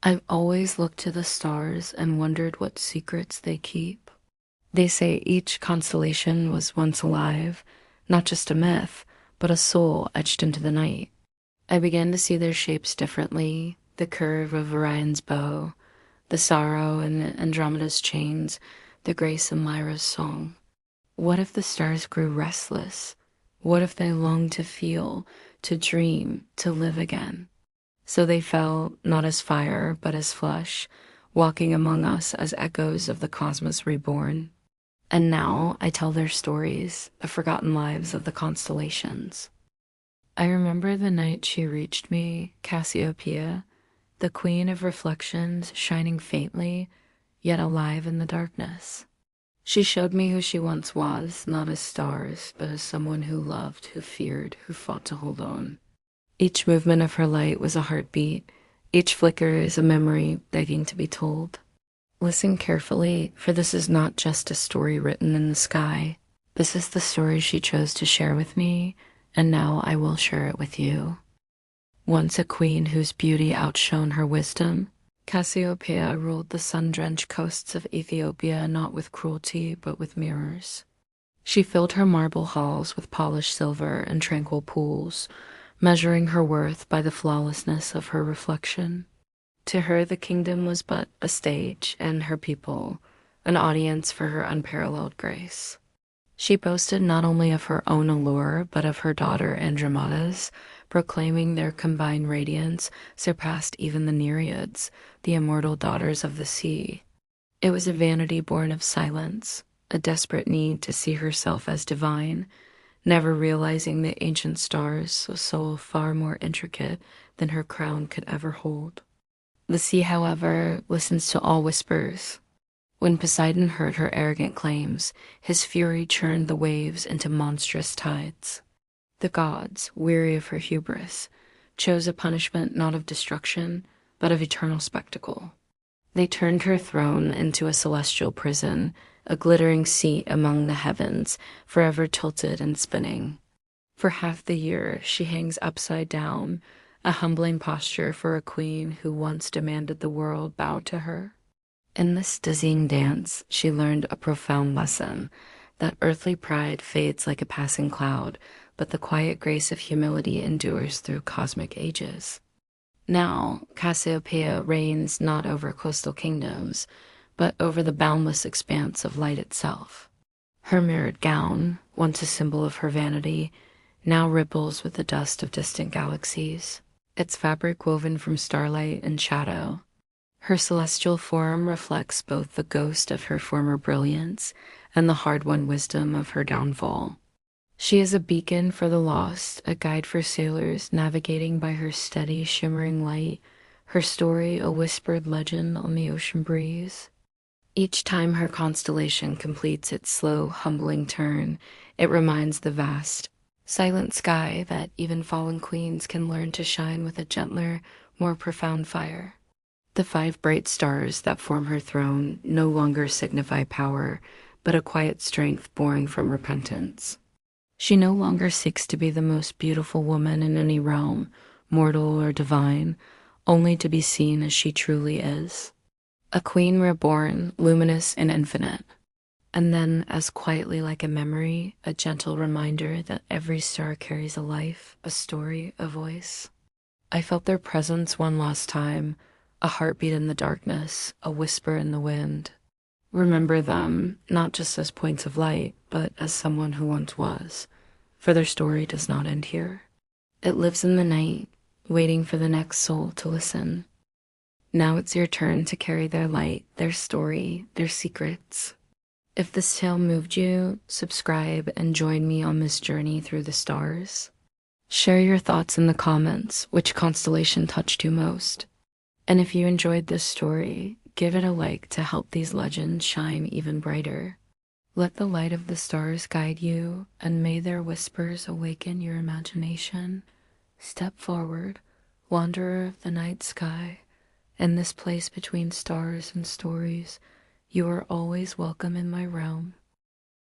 I've always looked to the stars and wondered what secrets they keep. They say each constellation was once alive, not just a myth, but a soul etched into the night. I began to see their shapes differently, the curve of Orion's bow, the sorrow in Andromeda's chains, the grace of Lyra's song. What if the stars grew restless? What if they longed to feel, to dream, to live again? So they fell not as fire, but as flesh, walking among us as echoes of the cosmos reborn. And now I tell their stories, the forgotten lives of the constellations. I remember the night she reached me, Cassiopeia, the queen of reflections shining faintly, yet alive in the darkness. She showed me who she once was, not as stars, but as someone who loved, who feared, who fought to hold on. Each movement of her light was a heartbeat. Each flicker is a memory begging to be told. Listen carefully, for this is not just a story written in the sky. This is the story she chose to share with me, and now I will share it with you. Once a queen whose beauty outshone her wisdom, Cassiopeia ruled the sun-drenched coasts of Ethiopia not with cruelty, but with mirrors. She filled her marble halls with polished silver and tranquil pools, measuring her worth by the flawlessness of her reflection. To her, the kingdom was but a stage, and her people an audience for her unparalleled grace. She boasted not only of her own allure, but of her daughter Andromeda's, proclaiming their combined radiance surpassed even the Nereids, the immortal daughters of the sea. It was a vanity born of silence, a desperate need to see herself as divine, never realizing the ancient stars a soul far more intricate than her crown could ever hold. The sea, however, listens to all whispers. When Poseidon heard her arrogant claims, his fury churned the waves into monstrous tides. The gods, weary of her hubris, chose a punishment not of destruction, but of eternal spectacle. They turned her throne into a celestial prison, a glittering seat among the heavens, forever tilted and spinning. For half the year she hangs upside down, a humbling posture for a queen who once demanded the world bow to her. In this dizzying dance, she learned a profound lesson, that earthly pride fades like a passing cloud, but the quiet grace of humility endures through cosmic ages. Now, Cassiopeia reigns not over coastal kingdoms, but over the boundless expanse of light itself. Her mirrored gown, once a symbol of her vanity, now ripples with the dust of distant galaxies, its fabric woven from starlight and shadow. Her celestial form reflects both the ghost of her former brilliance and the hard-won wisdom of her downfall. She is a beacon for the lost, a guide for sailors navigating by her steady, shimmering light, her story a whispered legend on the ocean breeze. Each time her constellation completes its slow, humbling turn, it reminds the vast, silent sky that even fallen queens can learn to shine with a gentler, more profound fire. The 5 bright stars that form her throne no longer signify power, but a quiet strength born from repentance. She no longer seeks to be the most beautiful woman in any realm, mortal or divine, only to be seen as she truly is. A queen reborn, luminous and infinite. And then, as quietly like a memory, a gentle reminder that every star carries a life, a story, a voice. I felt their presence one last time, a heartbeat in the darkness, a whisper in the wind. Remember them, not just as points of light, but as someone who once was, for their story does not end here. It lives in the night, waiting for the next soul to listen. Now it's your turn to carry their light, their story, their secrets. If this tale moved you, subscribe and join me on this journey through the stars. Share your thoughts in the comments, which constellation touched you most. And if you enjoyed this story, give it a like to help these legends shine even brighter. Let the light of the stars guide you, and may their whispers awaken your imagination. Step forward, wanderer of the night sky. In this place between stars and stories, you are always welcome in my realm.